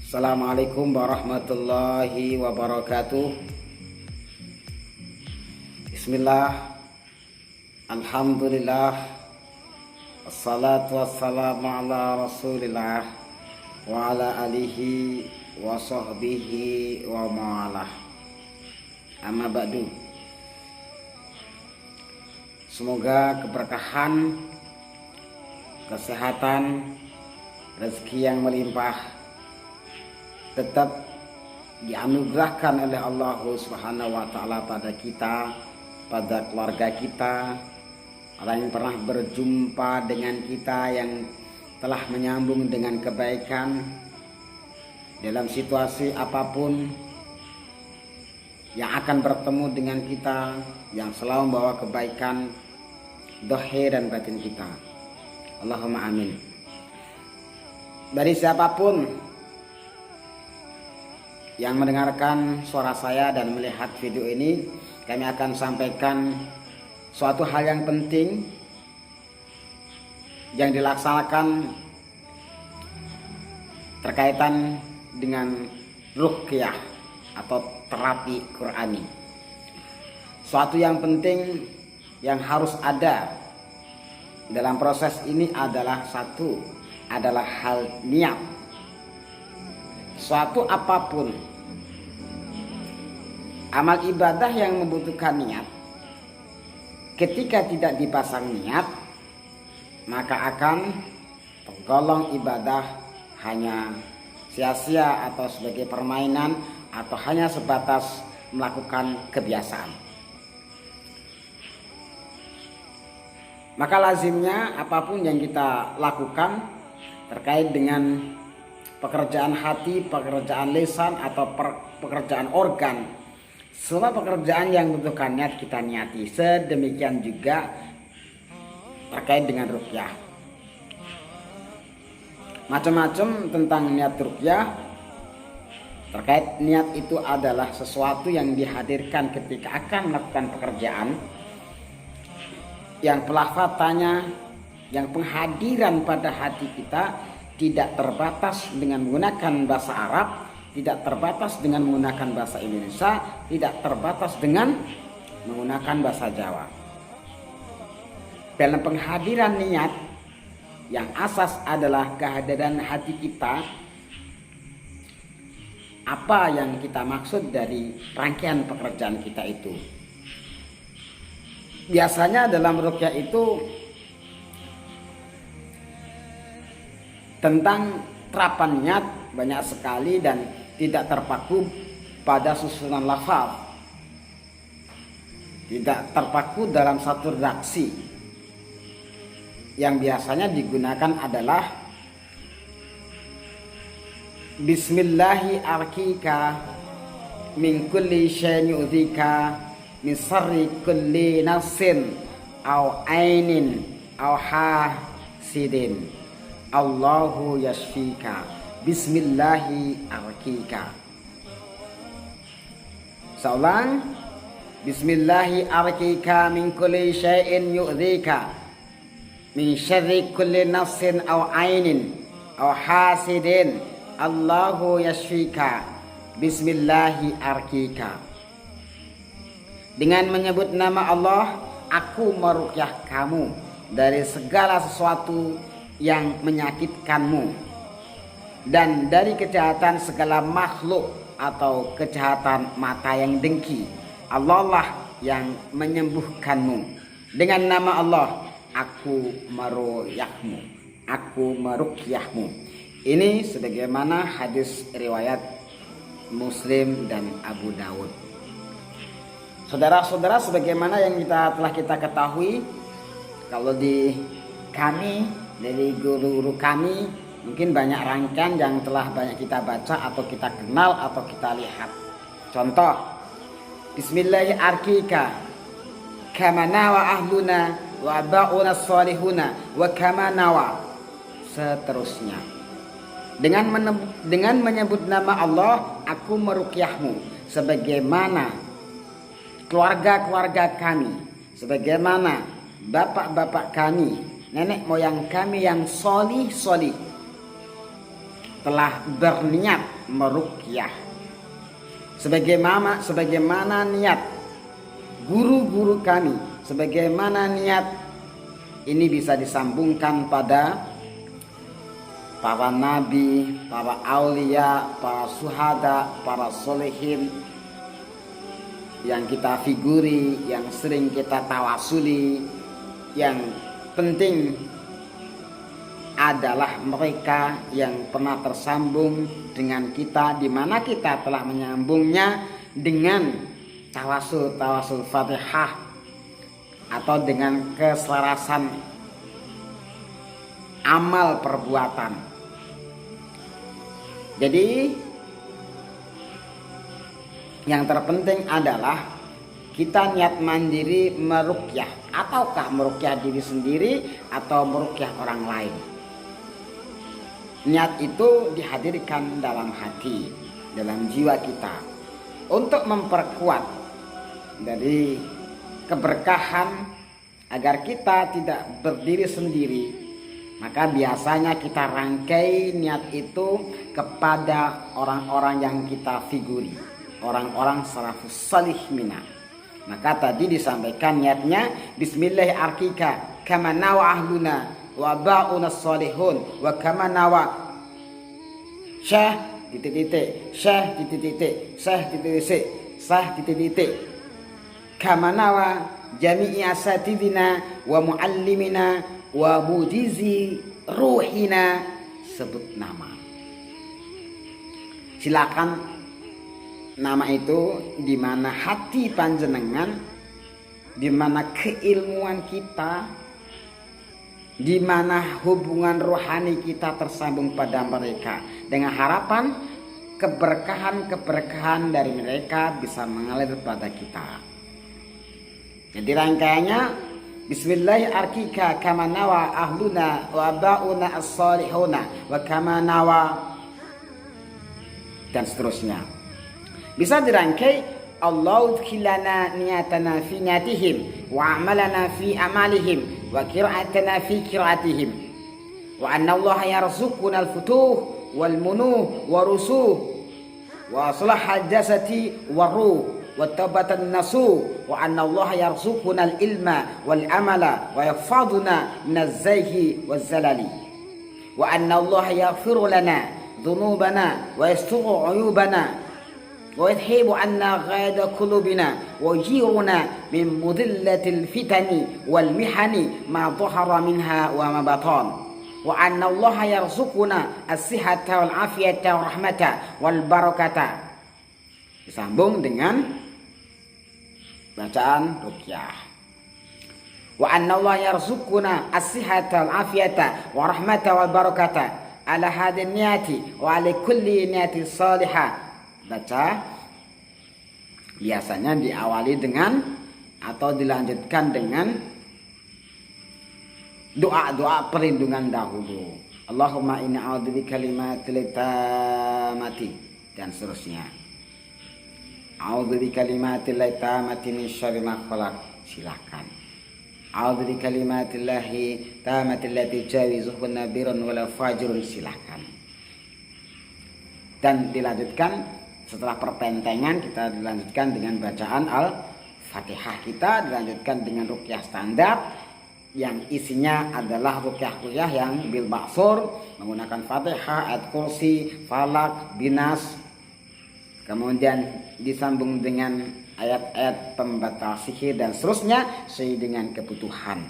Assalamualaikum warahmatullahi wabarakatuh. Bismillah, alhamdulillah, assalatu wassalamu ala rasulillah wa ala alihi wa sahbihi wa ma'alah. Amma ba'du. Semoga keberkahan, kesehatan, rezeki yang melimpah tetap dianugerahkan oleh Allah Subhanahu wa taala pada kita, pada keluarga kita, orang yang pernah berjumpa dengan kita, yang telah menyambung dengan kebaikan dalam situasi apapun, yang akan bertemu dengan kita, yang selalu membawa kebaikan zahir dan batin kita. Allahumma amin. Dari siapapun yang mendengarkan suara saya dan melihat video ini, kami akan sampaikan suatu hal yang penting yang dilaksanakan terkaitan dengan ruqyah atau terapi Qur'ani. Suatu yang penting yang harus ada dalam proses ini adalah hal niat. Suatu apapun amal ibadah yang membutuhkan niat, ketika tidak dipasang niat, maka akan tergolong ibadah hanya sia-sia atau sebagai permainan, atau hanya sebatas melakukan kebiasaan. Maka lazimnya apapun yang kita lakukan terkait dengan pekerjaan hati, pekerjaan lisan, atau pekerjaan organ, semua pekerjaan yang membutuhkan niat kita niati. Sedemikian juga terkait dengan ruqyah. Macam-macam tentang niat ruqyah. Terkait niat itu adalah sesuatu yang dihadirkan ketika akan melakukan pekerjaan, yang pelafatannya, yang penghadiran pada hati kita tidak terbatas dengan menggunakan bahasa Arab, tidak terbatas dengan menggunakan bahasa Indonesia, tidak terbatas dengan menggunakan bahasa Jawa. Dalam penghadiran niat, yang asas adalah kehadiran hati kita. Apa yang kita maksud dari rangkaian pekerjaan kita itu? Biasanya dalam ruqyah itu tentang terapan niat banyak sekali dan tidak terpaku pada susunan lafaz, tidak terpaku dalam satu redaksi. Yang biasanya digunakan adalah Bismillahi arkika min kulli syai'in yu'dhika min sarri kulli nafsin aw ainin aw hasidin Allahu yashfika Bismillahi arkika. Saulang, Bismillahi arkika min kulli syai'in yu'dhika min syarri kulli nafsin aw ainin aw hasidin Allahu yashfika Bismillahi arkika. Dengan menyebut nama Allah, aku meruqyah kamu dari segala sesuatu yang menyakitkanmu dan dari kejahatan segala makhluk atau kejahatan mata yang dengki. Allah lah yang menyembuhkanmu. Dengan nama Allah, aku meruqyahmu, aku meruqyahmu. Ini sebagaimana hadis riwayat Muslim dan Abu Daud. Saudara-saudara, sebagaimana yang telah kita ketahui, kalau di kami, dari guru-guru kami, mungkin banyak rangkaian yang telah banyak kita baca atau kita kenal atau kita lihat. Contoh, Bismillahi arkika kama nawa ahluna wa abauna salihuna wa kama nawa, seterusnya. Dengan menyebut nama Allah, aku meruqyahmu, sebagaimana keluarga-keluarga kami, sebagaimana bapak-bapak kami, nenek moyang kami yang solih-solih, telah berniat meruqyah sebagaimana niat guru-guru kami, sebagaimana niat ini bisa disambungkan pada para nabi, para aulia, para syuhada, para solehin yang kita figuri, yang sering kita tawasuli. Yang penting adalah mereka yang pernah tersambung dengan kita, di mana kita telah menyambungnya dengan tawasul Fatihah atau dengan keselarasan amal perbuatan. Jadi yang terpenting adalah kita niat mandiri meruqyah, ataukah meruqyah diri sendiri atau meruqyah orang lain. Niat itu dihadirkan dalam hati, dalam jiwa kita untuk memperkuat dari keberkahan agar kita tidak berdiri sendiri. Maka biasanya kita rangkai niat itu kepada orang-orang yang kita figuri, orang-orang salafus salih minna. Maka tadi disampaikan niatnya bismillah arkika kama nawa ahluna wa ba'una salihun wa kama nawa syah titik-titik syah titik-titik syah titik-titik syah titik-titik kama nawa jami'i asatidina wa muallimina wa mujizi ruhina, sebut nama. Silakan nama itu di mana hati panjenengan, di mana keilmuan kita, di mana hubungan rohani kita tersambung pada mereka, dengan harapan keberkahan dari mereka bisa mengalir pada kita. Jadi rangkaiannya bismillahirrahmanirrahim kama nawa ahluna wa ba'una as-salihuna wa kama nawa, dan seterusnya. Bisa dirangkai Allah udkhilana niyatana fi niyatihim wa amalana fi amalihim wa qira'atana fi qira'atihim wa anna Allah yarzuquna al-futuh wal munuh wa rusuh wa salahal jasati wa ruh wa tabatan nasu wa anna Allah yarzuquna al-ilma wal amala wa yahfaduna minaz zayhi waz zalali wa anna Allah yaghfiru lana dhunubana wa yasturu uyubana wa yadhhibu anna ghayda qulubina wa yujiruna min mudillatil fitani wal mihani ma dhahara minha wa ma batan wa anna Allah yarzuquna as-sihhata wal afiyata wa rahmata wal barakata. Disambung dengan bacaan ruqyah. Wa anna Allah yarzuquna as-sihhata wal afiyata wa rahmata wal barakata ala hadhihi niyati wa ala kulli niyati salihah. Baca biasanya diawali dengan atau dilanjutkan dengan doa-doa perlindungan dahulu. Allahumma inni a'udzubika kalimatil tammati, dan seterusnya. A'udzubika kalimatil tammati min syarri ma khalaq. Silakan. A'udzubika kalimatillahi tammati allati jawizuhu nabirun wala fajirun. Silakan. Dan dilanjutkan setelah perpentengan, kita dilanjutkan dengan bacaan Al-Fatihah. Kita dilanjutkan dengan ruqyah standar yang isinya adalah ruqyah yang bil ma'sur, menggunakan Fatihah, ayat kursi, falak, binas. Kemudian disambung dengan ayat-ayat pembatal sihir dan seterusnya sesuai dengan kebutuhan.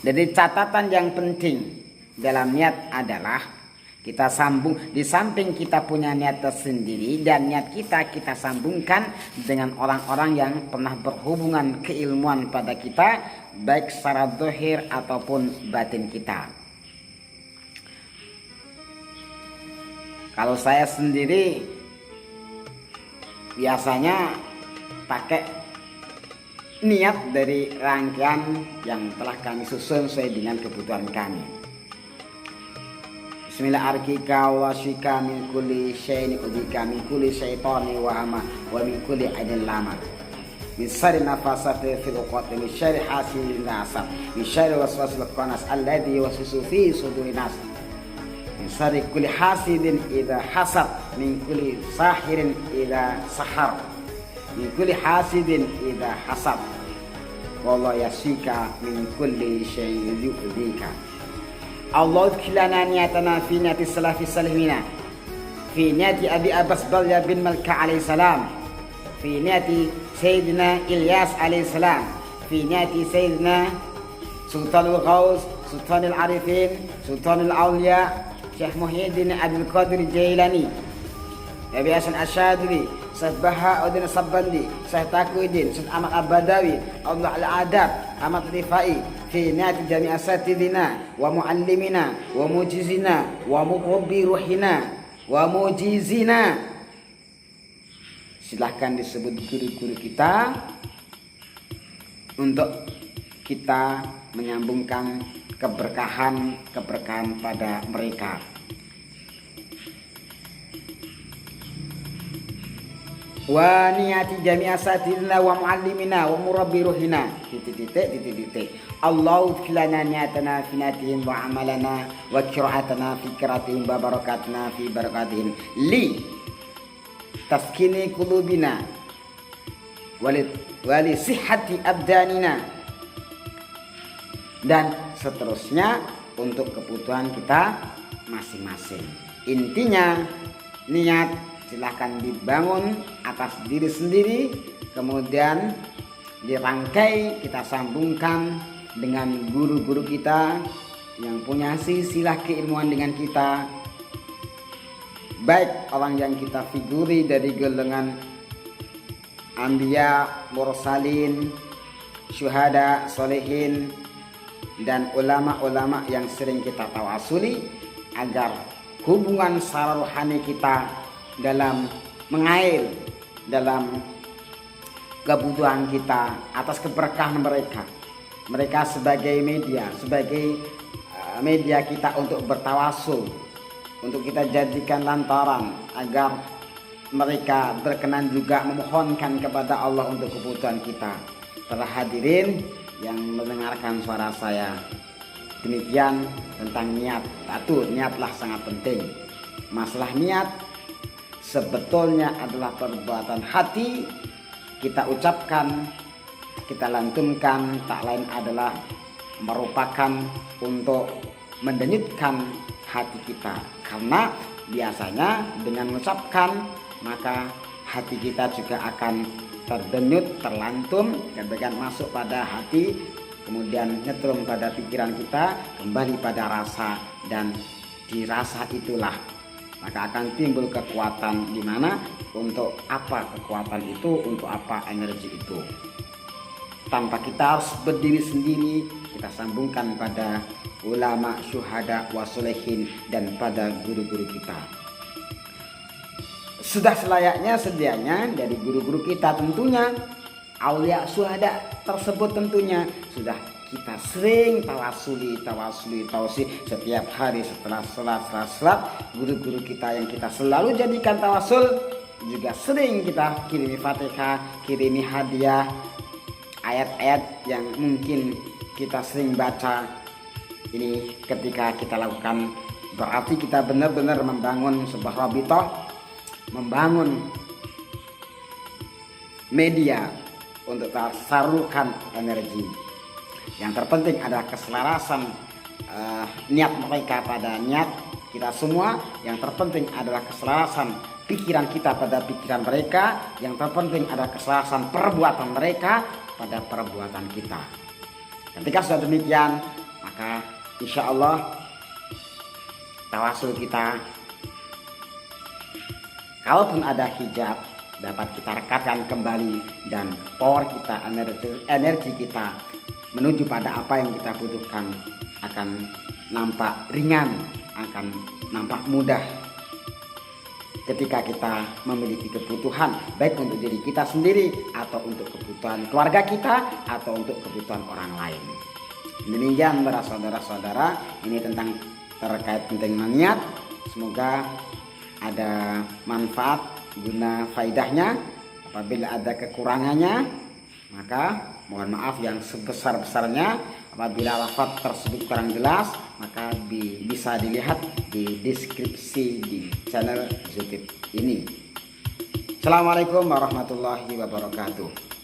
Jadi catatan yang penting dalam niat adalah kita sambung, di samping kita punya niat tersendiri dan niat kita sambungkan dengan orang-orang yang pernah berhubungan keilmuan pada kita, baik secara zahir ataupun batin kita. Kalau saya sendiri biasanya pakai niat dari rangkaian yang telah kami susun sesuai dengan kebutuhan kami. Bismillah arkika wa syika min kulli syai'in udika min kulli syaitani wa hama wa min kulli ainin lamar min syarri nafasati fil uqad min syarri hasidin hasad min syarri waswasil khannas alladzi yuwaswisu fi sudurin nas min min syarri kulli hasidin idza hasad, min kulli sahirin idza sahar, min kulli hasidin idza hasad, wallahu yasika min kulli syai'in yu'dika. Allah adkhilana niyatana fi niyati salafi salihina, fi niyati Abi Abbas Balya bin Malka alaihi salam, fi niyati Sayyidina Ilyas alaihi salam, fi niyati Sayyidina Sultanul Ghaus, Sultanul Arifin, Sultanul Aulia, Syekh Muhyiddin Abdul Qadir Jailani, Nabi Hasan Asyadili, Syekh Bahauddin Sabbandi, Syekh Taqiyuddin, Syekh Ahmad Abadawi, Allah Al-Adad, Ahmad Rifai, fi niyati jami' asatidina wa muallimina wa mujizina wa murabbi ruhina wa mujizina. Silahkan disebut guru-guru kita untuk kita menyambungkan keberkahan pada mereka. Wa niyati jami'a satidina wa muallimina wa murabbi ruhina titik. Allahu khilana niyatana fi niyatihim wa amalana wa qira'atana fi qira'atihim wa barakatna fi barakatihim li taskini qulubina wali sihhati abdanina, dan seterusnya untuk kebutuhan kita masing-masing. Intinya niat silahkan dibangun atas diri sendiri, kemudian dirangkai kita sambungkan dengan guru-guru kita yang punya silsilah keilmuan dengan kita, baik orang yang kita figuri dari golongan anbiya, mursalin, syuhada, solehin, dan ulama-ulama yang sering kita tawasuli, agar hubungan secara rohani kita dalam mengalir dalam kebutuhan kita atas keberkahan mereka sebagai media kita untuk bertawasul, untuk kita jadikan lantaran agar mereka berkenan juga memohonkan kepada Allah untuk kebutuhan kita. Para hadirin yang mendengarkan suara saya, demikian tentang niat. Niatlah sangat penting. Masalah niat sebetulnya adalah perbuatan hati, kita ucapkan, kita lantunkan, tak lain adalah merupakan untuk mendenyutkan hati kita. Karena biasanya dengan mengucapkan, maka hati kita juga akan terdenyut, terlantun, kemudian masuk pada hati, kemudian nyetrum pada pikiran kita, kembali pada rasa, dan di rasa itulah maka akan timbul kekuatan. Di mana untuk apa kekuatan itu, untuk apa energi itu. Tanpa kita harus berdiri sendiri, kita sambungkan pada ulama, syuhada, wasolehin, dan pada guru-guru kita. Sudah selayaknya sedianya dari guru-guru kita, tentunya aulia syuhada tersebut tentunya sudah kita sering tawasuli setiap hari setelah salat. Guru-guru kita yang kita selalu jadikan tawasul juga sering kita kirimi Fatihah, kirimi hadiah, ayat-ayat yang mungkin kita sering baca. Ini ketika kita lakukan, berarti kita benar-benar membangun sebuah rabithah, membangun media untuk tersalurkan energi. Yang terpenting adalah keselarasan niat mereka pada niat kita semua. Yang terpenting adalah keselarasan pikiran kita pada pikiran mereka. Yang terpenting adalah keselarasan perbuatan mereka pada perbuatan kita. Ketika sudah demikian, maka insya Allah tawasul kita, kalaupun ada hijab, dapat kita rekatkan kembali, dan power kita, energi kita menuju pada apa yang kita butuhkan akan nampak ringan, akan nampak mudah ketika kita memiliki kebutuhan, baik untuk diri kita sendiri atau untuk kebutuhan keluarga kita atau untuk kebutuhan orang lain. Demikian para saudara-saudara, ini tentang terkait pentingnya niat. Semoga ada manfaat, guna faidahnya. Apabila ada kekurangannya, Maka mohon maaf yang sebesar-besarnya apabila lafaz tersebut kurang jelas, maka bisa dilihat di deskripsi di channel YouTube ini. Assalamualaikum warahmatullahi wabarakatuh.